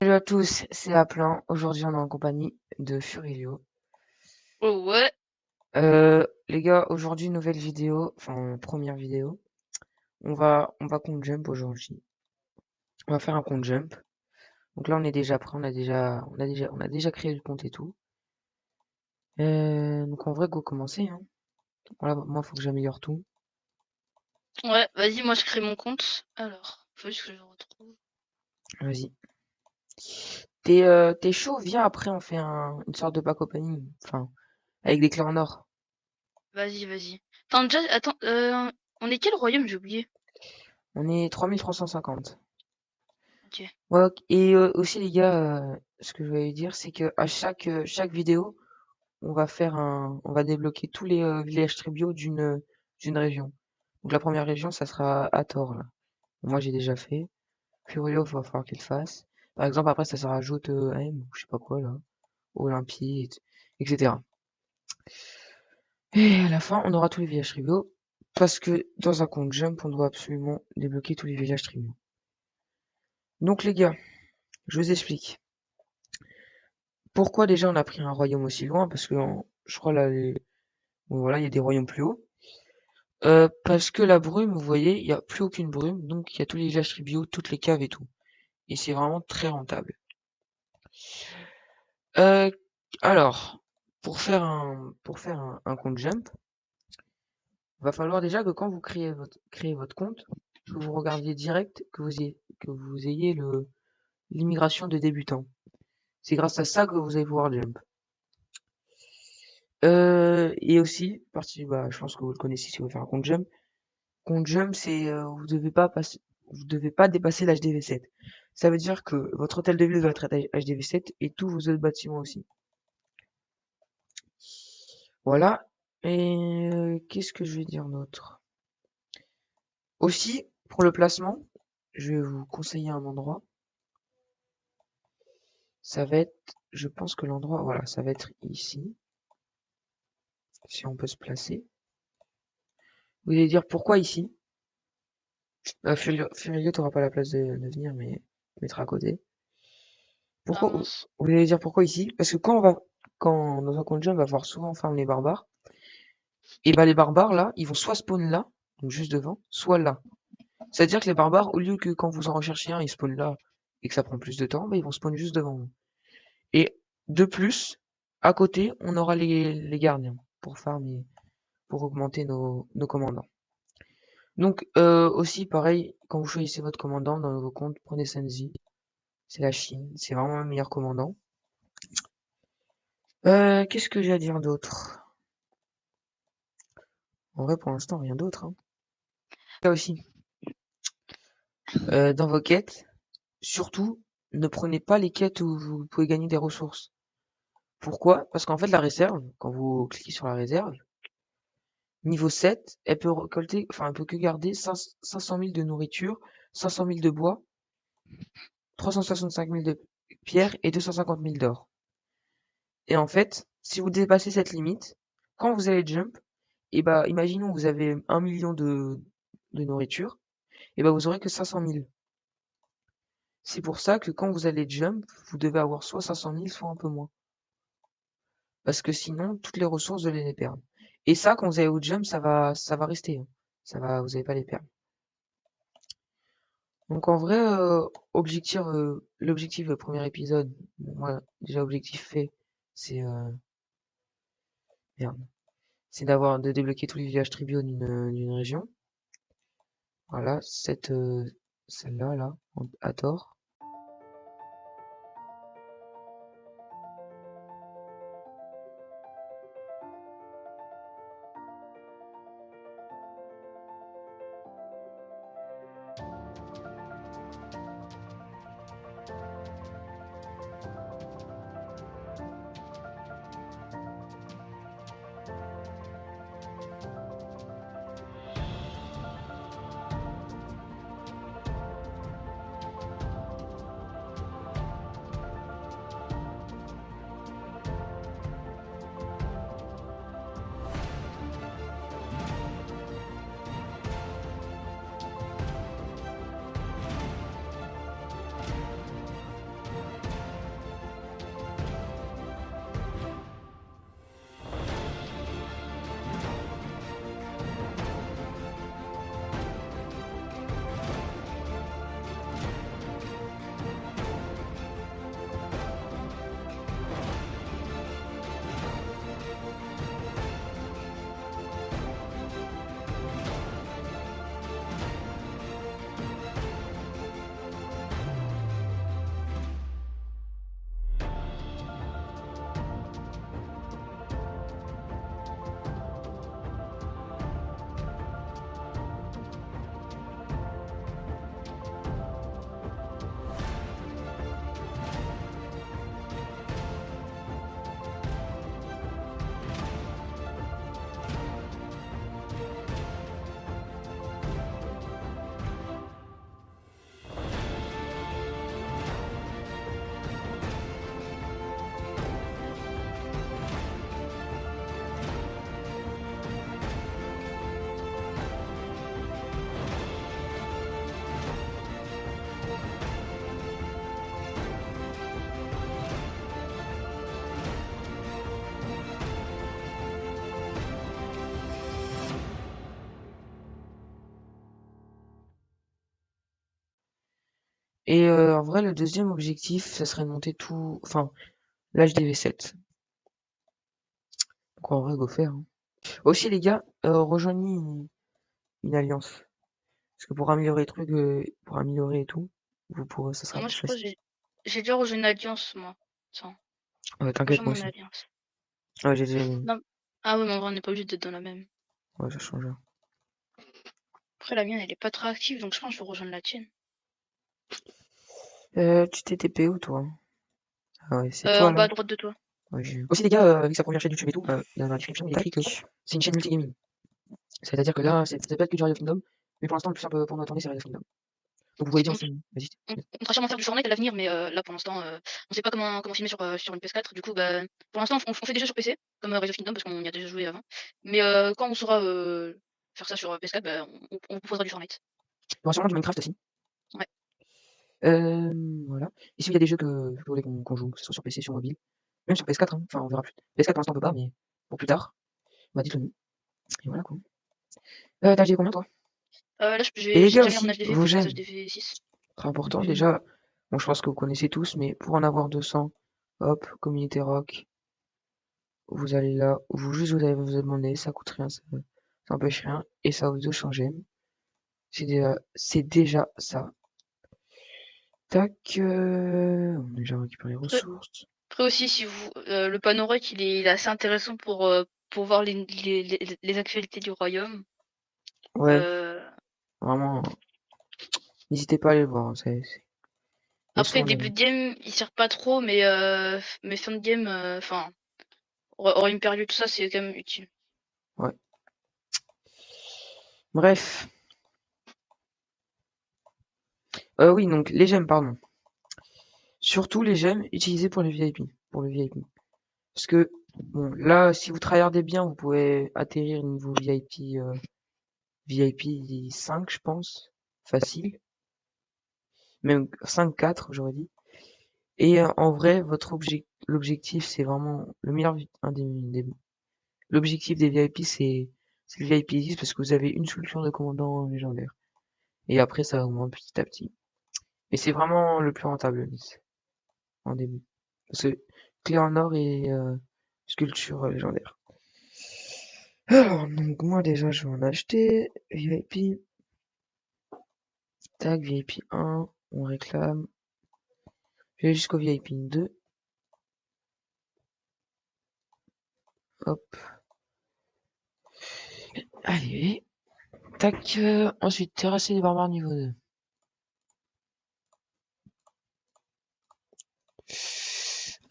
Salut à tous, c'est Aplan. Aujourd'hui, on est en compagnie de Furilio. Oh ouais, Les gars, aujourd'hui, nouvelle vidéo, enfin, première vidéo. On va compte jump aujourd'hui. On va faire un compte jump. Donc là, on est déjà prêt, on a déjà créé le compte et tout. Donc en vrai, go commencer, hein. Voilà, moi, faut que j'améliore tout. ouais, vas-y, moi je crée mon compte. Alors, faut juste que je le retrouve. Vas-y. T'es chaud, viens, après, on fait une sorte de pack opening. Enfin, avec des clés en or. Vas-y, vas-y. Attends, déjà, attends, on est quel royaume, j'ai oublié. On est 3350. Ok. Ouais, ok. Et aussi, les gars, ce que je voulais dire, c'est que à chaque vidéo, on va débloquer tous les villages tribaux d'une région. Donc la première région, ça sera Hathor, là. Moi, j'ai déjà fait. Furio, il va falloir qu'il le fasse. Par exemple, après, ça se rajoute AM, ou je sais pas quoi, là. Olympie, etc. Et à la fin, on aura tous les villages tribaux. Parce que dans un compte jump, on doit absolument débloquer tous les villages tribaux. Donc les gars, je vous explique. Pourquoi déjà on a pris un royaume aussi loin? Parce que je crois là, bon, voilà, il y a des royaumes plus hauts. Parce que la brume, vous voyez, il y a plus aucune brume, donc il y a tous les villages tribaux, toutes les caves et tout. Et c'est vraiment très rentable. Euh, alors, pour faire un compte jump, va falloir déjà que quand vous créez votre compte, que vous regardiez direct, que vous ayez l'immigration de débutant. C'est grâce à ça que vous allez pouvoir jump. Et aussi, bah, je pense que vous le connaissez si vous faites un compte jump. Compte jump, c'est vous devez pas dépasser l'HDV7. Ça veut dire que votre hôtel de ville doit être à HDV7 et tous vos autres bâtiments aussi. Voilà. Et qu'est-ce que je vais dire d'autre? Aussi, pour le placement, je vais vous conseiller un endroit. Ça va être, je pense que l'endroit, voilà, ça va être ici, si on peut se placer. Vous allez dire pourquoi ici? Furio, t'auras pas la place de venir, mais mettre à côté. Ah Pourquoi, mince. vous allez dire pourquoi ici? Parce que quand dans un compte jump, on va voir souvent farm les barbares. Et bah les barbares là, ils vont soit spawn là, donc juste devant, soit là. C'est-à-dire que les barbares, au lieu que quand vous en recherchez un, ils spawnent là et que ça prend plus de temps, bah ils vont spawn juste devant vous. Et de plus, à côté, on aura les gardiens pour farmer, pour augmenter nos commandants. Donc aussi pareil, quand vous choisissez votre commandant dans vos comptes, prenez Senzi, c'est la Chine, c'est vraiment le meilleur commandant. Qu'est-ce que j'ai à dire d'autre? En vrai, pour l'instant, rien d'autre, hein. Là aussi, dans vos quêtes, surtout, ne prenez pas les quêtes où vous pouvez gagner des ressources. Pourquoi? Parce qu'en fait, la réserve, quand vous cliquez sur la réserve, niveau 7, elle peut récolter, enfin, elle peut que garder 500 000 de nourriture, 500 000 de bois, 365 000 de pierre et 250 000 d'or. Et en fait, si vous dépassez cette limite, quand vous allez jump, et bah, imaginons que vous avez 1 million de nourriture, et bah, vous aurez que 500 000. C'est pour ça que quand vous allez jump, vous devez avoir soit 500 000, soit un peu moins. Parce que sinon, toutes les ressources, vous allez les perdre. Et ça, quand vous allez au jump, ça va rester, hein. Vous allez pas les perdre. Donc en vrai, l'objectif du premier épisode, bon, moi, déjà objectif fait, c'est merde, c'est de débloquer tous les villages tribaux d'une région. Voilà, celle-là, là, à tort. Et en vrai, le deuxième objectif, ça serait de monter tout, enfin, l'HDV7. Donc en vrai, go faire. Hein. Aussi les gars, rejoignez une alliance. Parce que pour améliorer les trucs, pour améliorer et tout, vous pourrez, ça sera Moi, plus je crois facile. que j'ai déjà rejoint une alliance, moi. Tiens, T'inquiète, rejoins moi mon aussi. alliance. Ouais, j'ai déjà une. Non. Ah ouais, mais en vrai, on n'est pas obligé d'être dans la même. Ouais, ça change rien. Après, la mienne, elle est pas très active, donc je pense que je vais rejoindre la tienne. Tu t'es TP où, toi? Ah ouais, c'est toi, En bas là? à droite de toi. Ouais, aussi, les gars, avec sa première chaîne YouTube et tout, dans la description, il est écrit que c'est une chaîne multigaming. C'est-à-dire que là, c'est pas que du Rise of Kingdom, mais pour l'instant, le plus simple pour nous attendre, c'est Rise of Kingdom. Donc vous voyez bien, On, c'est... Vas-y. on fera sûrement faire du Fortnite à l'avenir, mais là, pour l'instant, on sait pas comment filmer sur une PS4. Du coup, bah, pour l'instant, on fait des jeux sur PC, comme Rise of Kingdom, parce qu'on y a déjà joué avant. Mais quand on saura faire ça sur PS4, bah, on proposera du Fortnite. Il y aura sûrement du Minecraft aussi. Ouais. Voilà. Et s'il y a des jeux que vous voulez qu'on joue, que ce soit sur PC, sur mobile, même sur PS4, hein. Enfin, on verra plus. PS4, pour l'instant, on peut pas, mais pour plus tard, bah, dites-le nous. Et voilà, quoi. T'as dit combien, toi? Là, Et les j'ai gars déjà mis mon aussi, HDV, vos faut que je fasse gemmes. HDV 6. Très important. Déjà, bon, je pense que vous connaissez tous, mais pour en avoir 200, hop, Communauté Rock, vous allez là, vous allez vous demander, ça coûte rien, ça empêche rien, et ça vous change. C'est déjà ça. Tac, on a déjà récupéré les Après, ressources. après aussi, si vous, le panorama, il est assez intéressant pour voir les actualités du royaume. Ouais, Euh, vraiment, n'hésitez pas à aller le voir. Elles Après, sont là. début de game, il sert pas trop, mais fin de game, enfin, aura une période, tout ça, c'est quand même utile. Ouais. Bref. Oui, donc les gemmes, pardon. Surtout les gemmes utilisées pour les VIP. Pour le VIP. Parce que, bon, là, si vous tryhardez bien, vous pouvez atterrir niveau VIP, VIP 5, je pense. Facile. Même 5-4, j'aurais dit. Et en vrai, l'objectif, c'est vraiment le meilleur, l'objectif des VIP, c'est le VIP 10 parce que vous avez une solution de commandant légendaire. Et après, ça augmente petit à petit. Et c'est vraiment le plus rentable, Nice, en début. Parce que clé en or et sculpture légendaire. Alors, donc moi déjà, je vais en acheter. VIP. Tac, VIP 1, on réclame. Je vais jusqu'au VIP 2. Hop. Allez. Tac. Ensuite, terrasser les barbares niveau 2.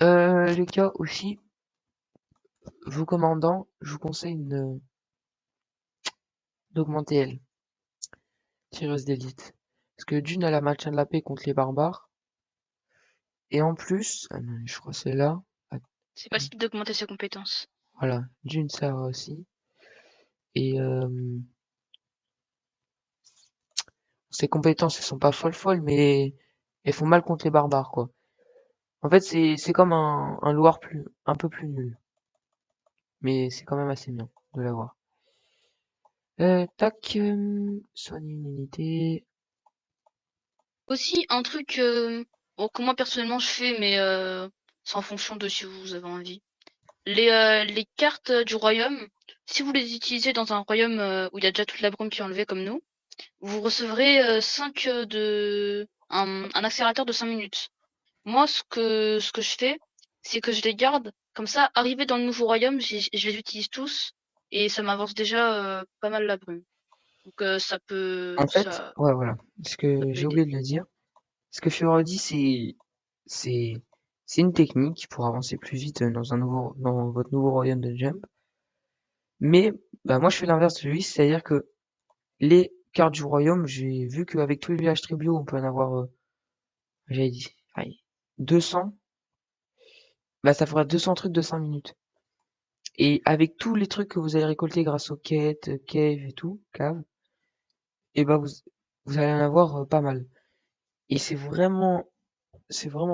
Les gars aussi, vous commandant, je vous conseille d'augmenter elle, tireuse d'élite. Parce que d'une, elle a maintien de la paix contre les barbares. Et en plus, ah non, je crois que c'est là. C'est facile d'augmenter ses compétences. Voilà, d'une, ça va aussi. Et ses compétences, elles sont pas folles, mais elles font mal contre les barbares, quoi. En fait, c'est comme un loir un peu plus nul. Mais c'est quand même assez bien de l'avoir. Tac, soigner une unité. Aussi, un truc bon, que moi personnellement je fais, mais c'est en fonction de si vous avez envie. Les cartes du royaume, si vous les utilisez dans un royaume où il y a déjà toute la brume qui est enlevée comme nous, vous recevrez 5 un accélérateur de 5 minutes. Moi, ce que je fais, c'est que je les garde. Comme ça, arrivé dans le nouveau royaume, je les utilise tous. Et ça m'avance déjà pas mal la brume. Donc En fait, ça ouais, voilà. Ce que peut j'ai aider. oublié de le dire, ce que Fiora dit, c'est, c'est une technique pour avancer plus vite dans votre nouveau royaume de Jump. Mais, bah, moi, je fais l'inverse de lui, c'est-à-dire que les cartes du royaume, j'ai vu qu'avec tous les villages tribaux, on peut en avoir, j'avais dit, allez, 200. Bah, ça fera 200 trucs de 5 minutes. Et avec tous les trucs que vous allez récolter grâce aux quêtes, cave et tout, cave, et bah, vous allez en avoir pas mal. Et c'est vraiment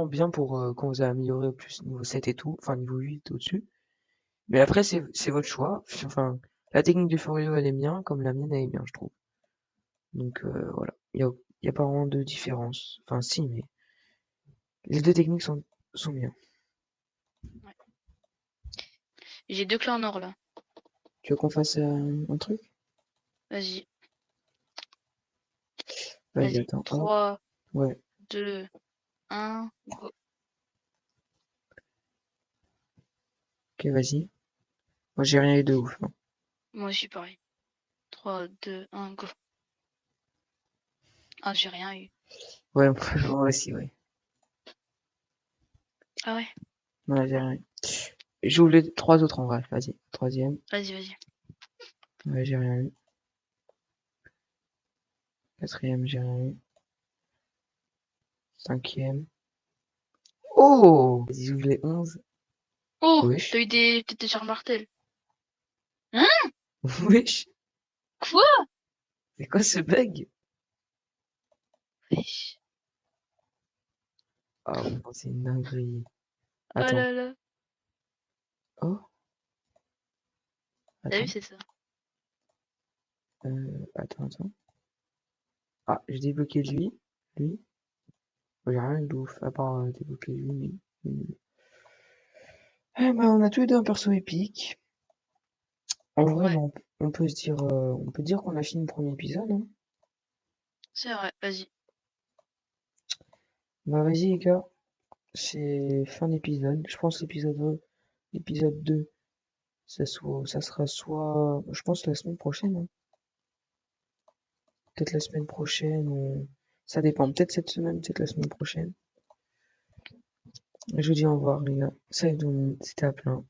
bien pour quand vous avez amélioré au plus niveau 7 et tout, enfin niveau 8 au-dessus. Mais après, c'est votre choix. Enfin, la technique du Forio, elle est bien, comme la mienne, elle est bien, je trouve. Donc voilà, y y a pas vraiment de différence. Enfin, si, mais les deux techniques sont bien. J'ai 2 clés en or là. Tu veux qu'on fasse un truc? Vas-y, Vas-y, vas-y. attends. Hop. 3, Ouais. 2, 1, go. Ok, vas-y. Moi, j'ai rien eu de ouf, hein. Moi aussi pareil. 3, 2, 1, go. Ah, j'ai rien eu. Ouais, moi aussi, ouais. Ah ouais, Ouais, j'ai rien eu. J'ouvre les trois autres en vrai. Vas-y. Troisième. vas-y, vas-y. Ouais, j'ai rien eu. Quatrième, j'ai rien eu. Cinquième. Oh! Vas-y, j'ouvre les 11. Oh, Wesh. t'as eu des charges martels. Hein? Wesh. Quoi? C'est quoi ce bug? Wesh. Ah, bon, c'est une dinguerie. Oh Attends. là là. Oh, T'as vu, attends. c'est ça. Attends. Ah, j'ai débloqué lui. Lui. Bon, j'ai rien de ouf, à part débloquer lui. Eh ben, on a tous les deux un perso épique. En vrai, Ouais, bon, on peut dire qu'on a fini le premier épisode, hein. c'est vrai, vas-y. Bah, vas-y, les gars. C'est fin d'épisode. Je pense l'épisode 2, ça sera soit, je pense la semaine prochaine, hein. Peut-être la semaine prochaine, ça dépend. Peut-être cette semaine, peut-être la semaine prochaine. Je vous dis au revoir, les gars. Salut tout le monde. C'était à plein.